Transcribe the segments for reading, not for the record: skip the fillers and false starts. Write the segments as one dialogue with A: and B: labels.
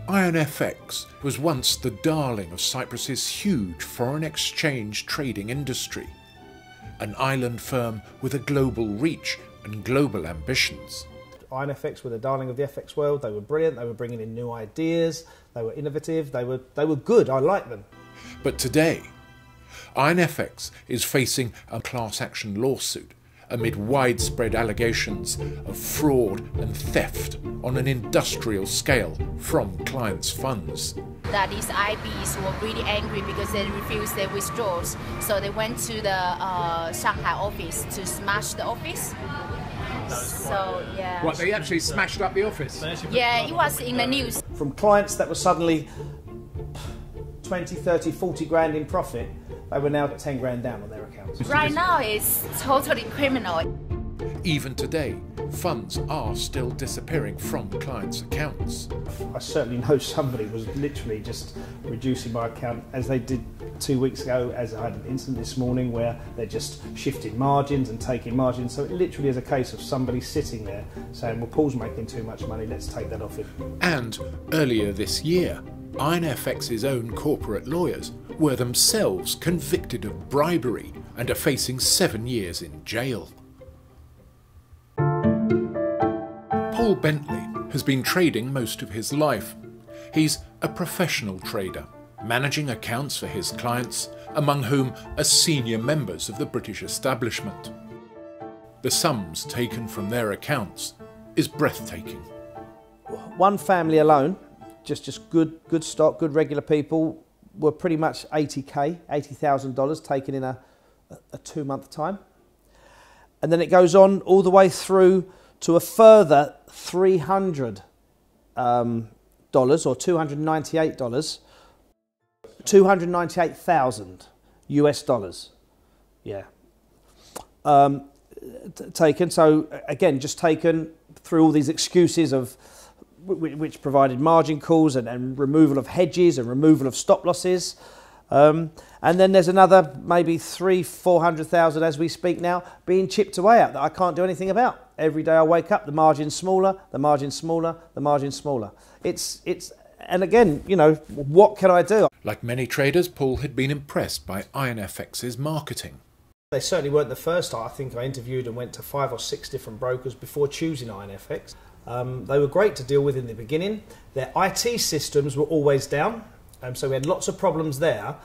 A: IronFX was once the darling of Cyprus's huge foreign exchange trading industry, an island firm with a global reach and global ambitions.
B: IronFX were the darling of the FX world. They were brilliant, they were bringing in new ideas, they were innovative, they were good, I liked them.
A: But today, IronFX is facing a class action lawsuit amid widespread allegations of fraud and theft on an industrial scale from clients' funds.
C: That these IBs were really angry because they refused their withdrawals. So they went to the Shanghai office to smash the office. So, yeah.
D: What, they actually smashed up the office?
C: Yeah, it was in the news.
B: From clients that were suddenly 20, 30, 40 grand in profit, they were now at 10 grand down on their accounts.
C: Right now it's totally criminal.
A: Even today, funds are still disappearing from clients' accounts.
B: I certainly know somebody was literally just reducing my account as they did 2 weeks ago, as I had an incident this morning where they're just shifting margins and taking margins. So it literally is a case of somebody sitting there saying, well, Paul's making too much money, let's take that off him.
A: And earlier this year, IronFX's own corporate lawyers were themselves convicted of bribery and are facing 7 years in jail. Paul Bentley has been trading most of his life. He's a professional trader, managing accounts for his clients, among whom are senior members of the British establishment. The sums taken from their accounts is breathtaking.
B: One family alone, just good stock, good regular people, were pretty much $80,000 taken in a 2-month time. And then it goes on all the way through to a further $300 or $298, 298,000 US dollars. Yeah. Taken, so again, just taken through all these excuses of which provided margin calls and removal of hedges and removal of stop losses. And then there's another maybe 300,000-400,000 as we speak now being chipped away at that I can't do anything about. Every day I wake up, the margin's smaller, the margin's smaller, the margin's smaller. And again, you know, what can I do?
A: Like many traders, Paul had been impressed by IronFX's marketing.
B: They certainly weren't the first. I think I interviewed and went to 5 or 6 different brokers before choosing IronFX. They were great to deal with in the beginning. Their IT systems were always down, so we had lots of problems there.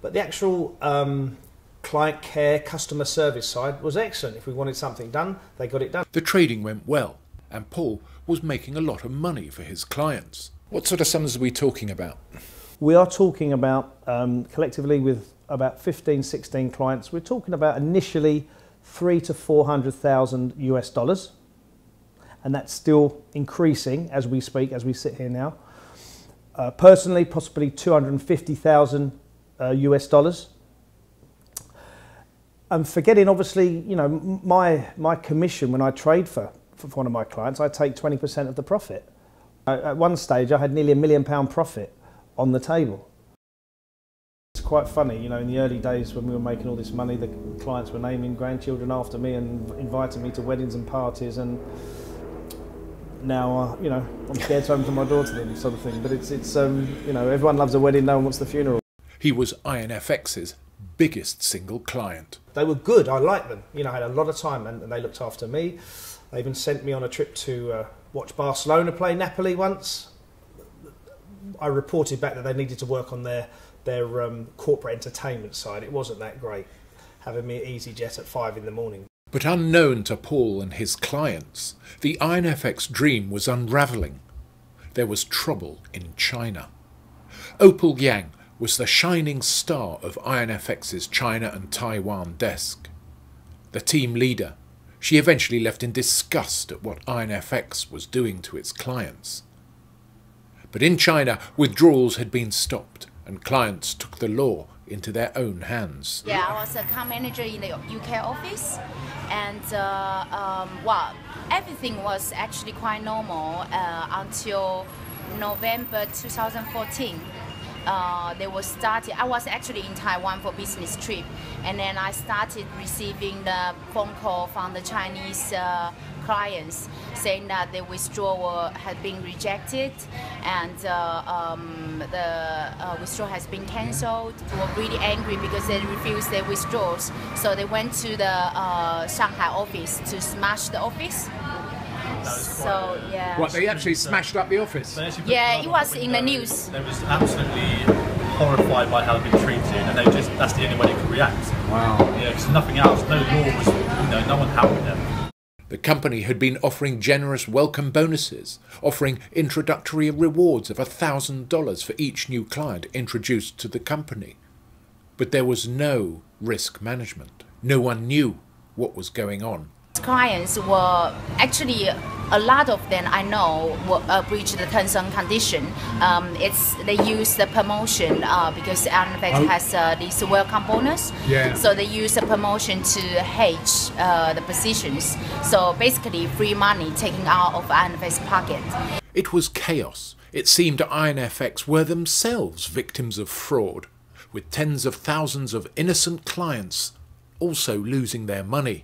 B: But the actual client care, customer service side was excellent. If we wanted something done, they got it done.
A: The trading went well, and Paul was making a lot of money for his clients. What sort of sums are we talking about?
B: We are talking about, collectively with about 15, 16 clients, we're talking about initially 300,000 to 400,000 US dollars. And that's still increasing as we speak, as we sit here now. Personally, possibly 250,000 US dollars. And forgetting, obviously, you know, my commission when I trade for one of my clients, I take 20% of the profit. At one stage, I had nearly £1 million profit on the table. It's quite funny, you know, in the early days when we were making all this money, the clients were naming grandchildren after me and inviting me to weddings and parties, and now, you know, I'm scared to open my door to them, sort of thing. But it's you know, everyone loves a wedding, no one wants the funeral.
A: He was IronFX's biggest single client.
B: They were good, I liked them. You know, I had a lot of time and they looked after me. They even sent me on a trip to watch Barcelona play Napoli once. I reported back that they needed to work on their corporate entertainment side. It wasn't that great, having me at EasyJet at 5 in the morning.
A: But unknown to Paul and his clients, the IronFX dream was unravelling. There was trouble in China. Opal Yang was the shining star of IronFX's China and Taiwan desk. The team leader, she eventually left in disgust at what IronFX was doing to its clients. But in China, withdrawals had been stopped and clients took the law into their own hands.
C: Yeah, I was account manager in the UK office, and well, everything was actually quite normal until November 2014. they were starting. I was actually in Taiwan for business trip, and then I started receiving the phone call from the Chinese clients saying that the withdrawal had been rejected and the withdrawal has been cancelled. They were really angry because they refused their withdrawals, so they went to the Shanghai office to smash the office. So yeah.
D: What, they actually smashed up the office?
C: Yeah, it was in the news.
E: They was absolutely horrified by how they'd been treated, and that's the only way they could react.
D: Wow.
E: Yeah, because nothing else, no law was, no one helped them.
A: The company had been offering generous welcome bonuses, offering introductory rewards of $1,000 for each new client introduced to the company. But there was no risk management. No one knew what was going on.
C: Clients were actually, a lot of them I know breached the terms and condition. They use the promotion because INFX has these welcome bonus.
D: Yeah.
C: So they use the promotion to hedge the positions. So basically, free money taken out of INFX pocket.
A: It was chaos. It seemed INFX were themselves victims of fraud, with tens of thousands of innocent clients also losing their money.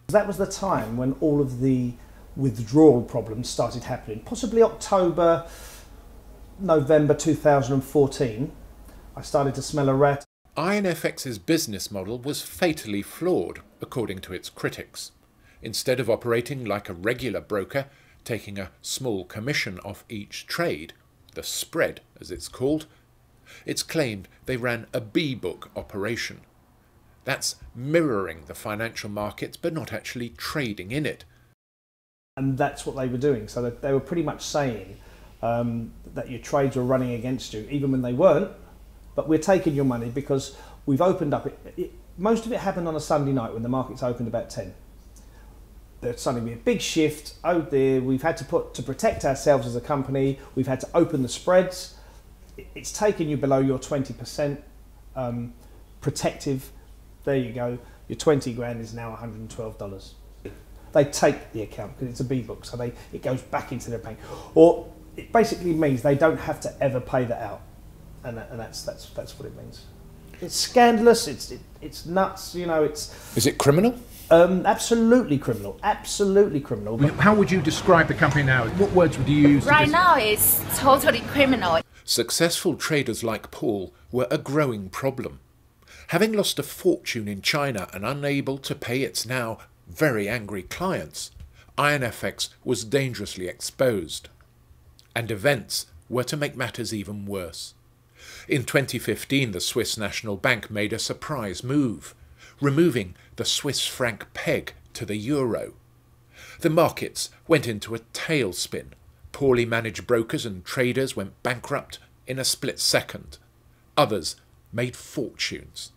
B: That was the time when all of the withdrawal problems started happening. Possibly October, November 2014, I started to smell a rat.
A: INFX's business model was fatally flawed, according to its critics. Instead of operating like a regular broker, taking a small commission off each trade, the spread as it's called, it's claimed they ran a B-book operation. That's mirroring the financial markets but not actually trading in it.
B: And that's what they were doing. So they were pretty much saying that your trades were running against you, even when they weren't. But we're taking your money because we've opened up. Most of it happened on a Sunday night when the markets opened about 10. There'd suddenly be a big shift. Oh dear, we've had to protect ourselves as a company. We've had to open the spreads. It's taken you below your 20% protective. There you go, your 20 grand is now $112. They take the account because it's a B-book, so it goes back into their bank. Or it basically means they don't have to ever pay that out. And that's what it means. It's scandalous, it's nuts,
A: Is it criminal?
B: Absolutely criminal, absolutely criminal.
D: How would you describe the company now? What words would you use?
C: Right now, it's totally criminal.
A: Successful traders like Paul were a growing problem. Having lost a fortune in China and unable to pay its now very angry clients, INFX was dangerously exposed. And events were to make matters even worse. In 2015, the Swiss National Bank made a surprise move, removing the Swiss franc peg to the euro. The markets went into a tailspin. Poorly managed brokers and traders went bankrupt in a split second. Others made fortunes.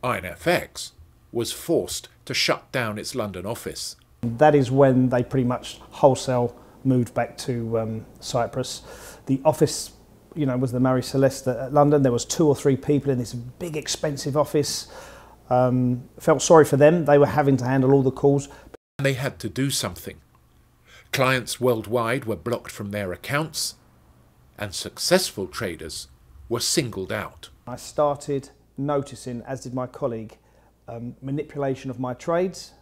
A: INFX was forced to shut down its London office.
B: That is when they pretty much wholesale moved back to Cyprus. The office, was the Marie Celeste at London. There was 2 or 3 people in this big, expensive office. Felt sorry for them. They were having to handle all the calls.
A: They had to do something. Clients worldwide were blocked from their accounts, and successful traders were singled out.
B: I started noticing, as did my colleague, manipulation of my trades,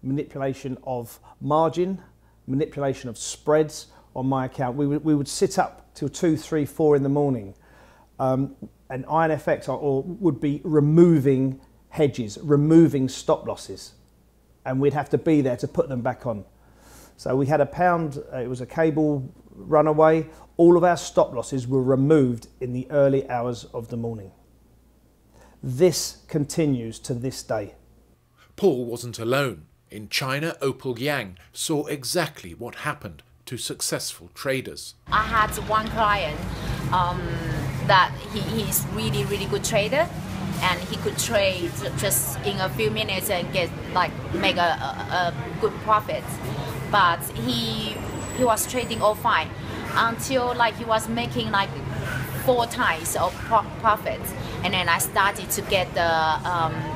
B: manipulation of margin, manipulation of spreads on my account. We would sit up till 2, 3, 4 in the morning, and INFX would be removing hedges, removing stop losses, and we'd have to be there to put them back on. So we had a pound, it was a cable runaway. All of our stop losses were removed in the early hours of the morning. This continues to this day.
A: Paul wasn't alone. In China, Opal Yang saw exactly what happened to successful traders.
C: I had one client that he's really, really good trader, and he could trade just in a few minutes and make a good profit. But he was trading all fine until he was making 4 times of profit. And then I started to get the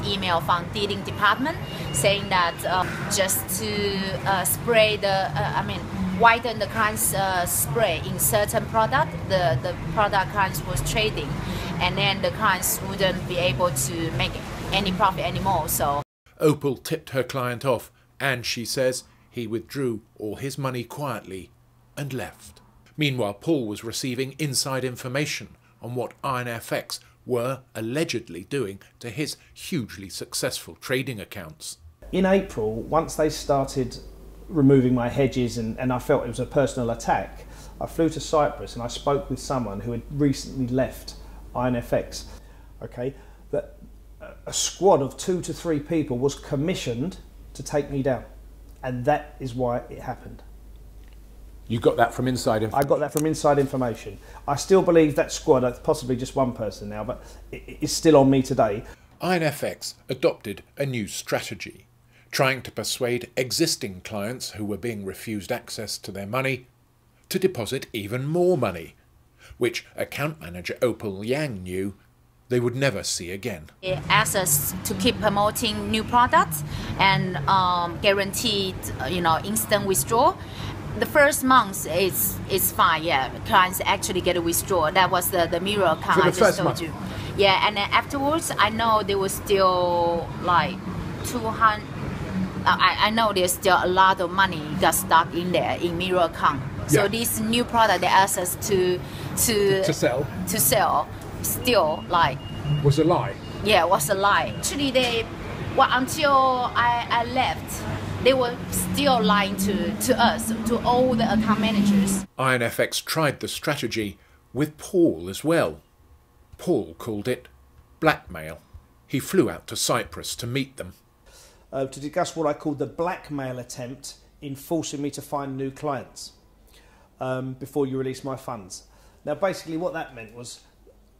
C: email from dealing department saying that just to spray the, widen the client's spread in certain product, the product clients was trading, and then the clients wouldn't be able to make any profit anymore. So
A: Opal tipped her client off, and she says he withdrew all his money quietly and left. Meanwhile, Paul was receiving inside information on what IronFX were allegedly doing to his hugely successful trading accounts.
B: In April, once they started removing my hedges and I felt it was a personal attack, I flew to Cyprus and I spoke with someone who had recently left IronFX. Okay, that a squad of 2 to 3 people was commissioned to take me down, and that is why it happened.
A: You got that from inside information?
B: I got that from inside information. I still believe that squad, possibly just one person now, but it's still on me today.
A: IronFX adopted a new strategy, trying to persuade existing clients who were being refused access to their money to deposit even more money, which account manager Opal Yang knew they would never see again.
C: it asks us to keep promoting new products and guaranteed, instant withdrawal. The first month is fine, yeah. Clients actually get a withdrawal. That was the mirror account
D: For the
C: I just
D: first
C: told
D: month.
C: you. Yeah, and then afterwards, I know there was still like 200. I know there's still a lot of money got stuck in there in mirror account. So
D: Yeah.
C: this new product they asked us to
D: sell
C: still like.
D: was a lie.
C: Yeah, it was a lie. Actually, until I left, they were still lying to us, to all the account managers.
A: IronFX tried the strategy with Paul as well. Paul called it blackmail. He flew out to Cyprus to meet them.
B: To discuss what I call the blackmail attempt in forcing me to find new clients before you release my funds. Now, basically what that meant was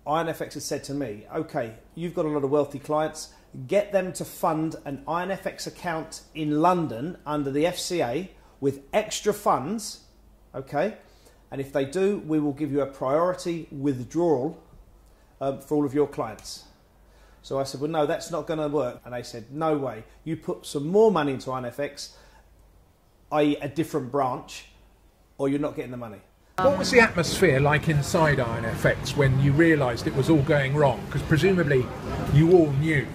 B: IronFX had said to me, okay, you've got a lot of wealthy clients, get them to fund an IronFX account in London under the FCA with extra funds, okay? And if they do, we will give you a priority withdrawal for all of your clients. So I said, well, no, that's not going to work. And they said, no way. You put some more money into IronFX, i.e. a different branch, or you're not getting the money.
D: What was the atmosphere like inside IronFX when you realised it was all going wrong? Because presumably you all knew.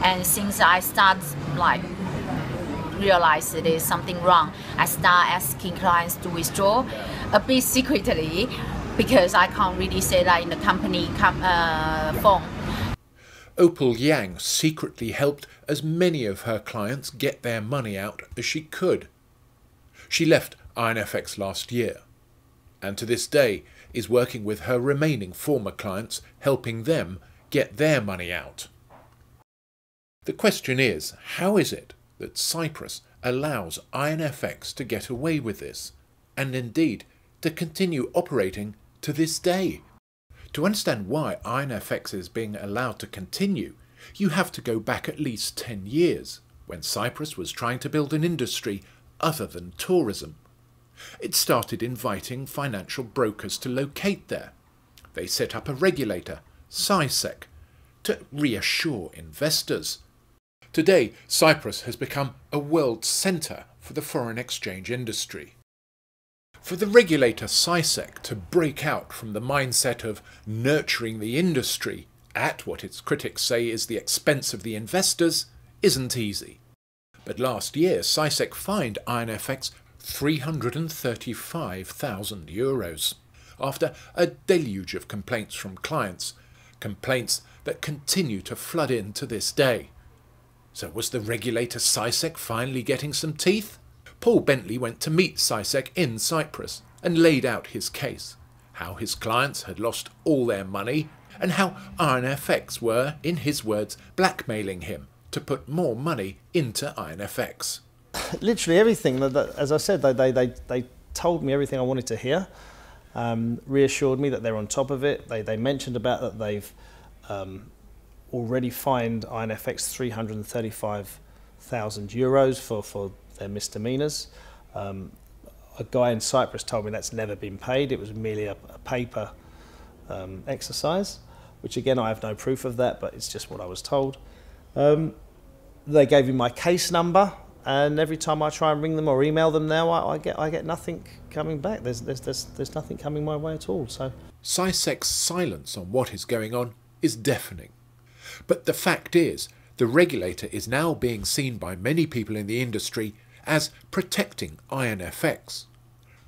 C: And since I start realize it is something wrong, I start asking clients to withdraw a bit secretly, because I can't really say that in the company phone.
A: Opal Yang secretly helped as many of her clients get their money out as she could. She left IronFX last year, and to this day is working with her remaining former clients, helping them get their money out. The question is, how is it that Cyprus allows IronFX to get away with this, and indeed to continue operating to this day? To understand why IronFX is being allowed to continue, you have to go back at least 10 years, when Cyprus was trying to build an industry other than tourism. It started inviting financial brokers to locate there. They set up a regulator, CySEC, to reassure investors. Today, Cyprus has become a world centre for the foreign exchange industry. For the regulator CySEC to break out from the mindset of nurturing the industry at what its critics say is the expense of the investors isn't easy. But last year, CySEC fined IronFX €335,000 after a deluge of complaints from clients, complaints that continue to flood in to this day. So was the regulator CySEC finally getting some teeth? Paul Bentley went to meet CySEC in Cyprus and laid out his case, how his clients had lost all their money and how IronFX were, in his words, blackmailing him to put more money into IronFX.
B: Literally everything, as I said, they told me everything I wanted to hear, reassured me that they're on top of it. They mentioned about that they've already fined IronFX €335,000 for their misdemeanours. A guy in Cyprus told me that's never been paid. It was merely a paper exercise, which again I have no proof of that, but it's just what I was told. They gave me my case number and every time I try and ring them or email them now, I get nothing coming back. There's nothing coming my way at all. So
A: SciSec's silence on what is going on is deafening. But the fact is, the regulator is now being seen by many people in the industry as protecting INFX.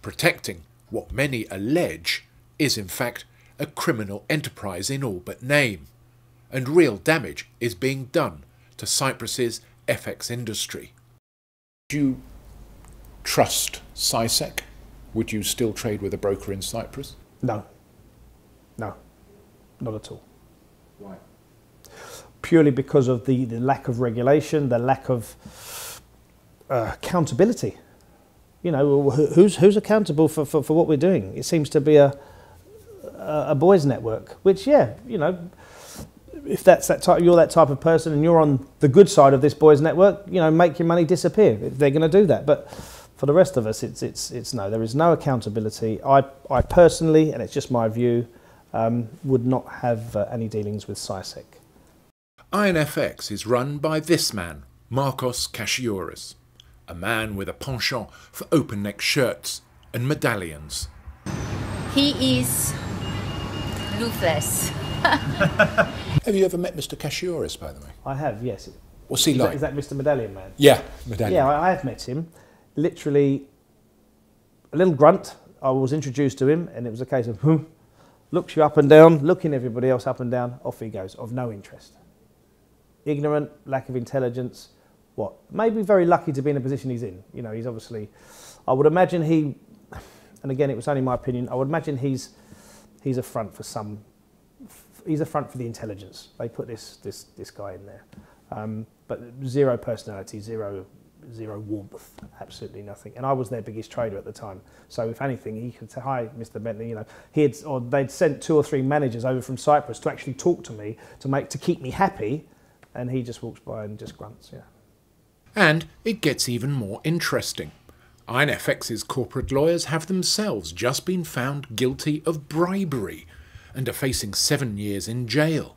A: Protecting what many allege is in fact a criminal enterprise in all but name, and real damage is being done to Cyprus's FX industry. Do you trust SciSec? Would you still trade with a broker in Cyprus?
B: no, not at all.
A: Why?
B: Purely because of the lack of regulation, the lack of accountability. You know, who's accountable for what we're doing? It seems to be a boys' network, which, yeah, you know, if that's that type, you're that type of person and you're on the good side of this boys' network, you know, make your money disappear if they're going to do that. But for the rest of us, it's no. There is no accountability. I personally, and it's just my view, would not have any dealings with SciSec.
A: INFX is run by this man, Markos Kasiouris, a man with a penchant for open-neck shirts and medallions.
C: He is ruthless.
A: Have you ever met Mr. Kasiouris, by the way?
B: I have, yes.
A: What's he like?
B: Is that Mr. Medallion Man?
A: Yeah, medallion.
B: Yeah, I have met him. Literally, a little grunt. I was introduced to him, and it was a case of, looks you up and down, looking everybody else up and down, off he goes, of no interest. Ignorant, lack of intelligence, what? Maybe very lucky to be in the position he's in. You know, he's obviously, I would imagine and again, it was only my opinion, I would imagine he's a front for he's a front for the intelligence. They put this guy in there. But zero personality, zero warmth, absolutely nothing. And I was their biggest trader at the time. So if anything, he could say, "Hi, Mr. Bentley," you know, they'd sent 2 or 3 managers over from Cyprus to actually talk to me, to keep me happy, and he just walks by and just grunts, yeah.
A: And it gets even more interesting. INFX's corporate lawyers have themselves just been found guilty of bribery and are facing 7 years in jail.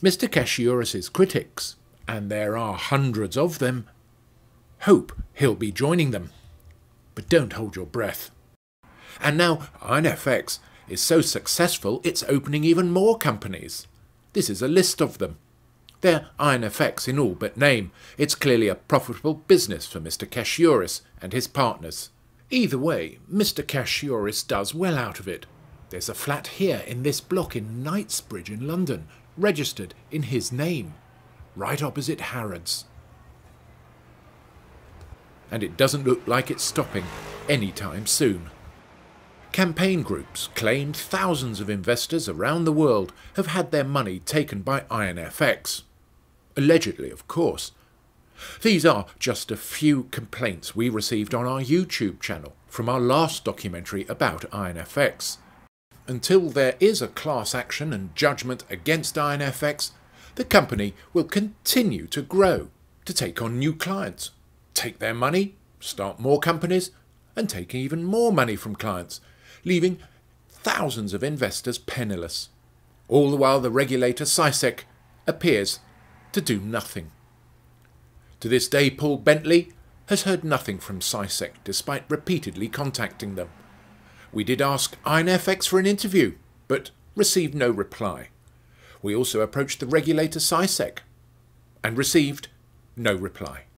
A: Mr. Kasiouris' critics, and there are hundreds of them, hope he'll be joining them. But don't hold your breath. And now INFX is so successful it's opening even more companies. This is a list of them. They're INFX in all but name. It's clearly a profitable business for Mr. Kasiouris and his partners. Either way, Mr. Kasiouris does well out of it. There's a flat here in this block in Knightsbridge in London, registered in his name, right opposite Harrods. And it doesn't look like it's stopping anytime soon. Campaign groups claim thousands of investors around the world have had their money taken by INFX. Allegedly, of course. These are just a few complaints we received on our YouTube channel from our last documentary about INFX. Until there is a class action and judgment against INFX, the company will continue to grow, to take on new clients, take their money, start more companies, and take even more money from clients, leaving thousands of investors penniless. All the while the regulator SciSec appears to do nothing. To this day, Paul Bentley has heard nothing from SciSec despite repeatedly contacting them. We did ask INFX for an interview, but received no reply. We also approached the regulator SciSec and received no reply.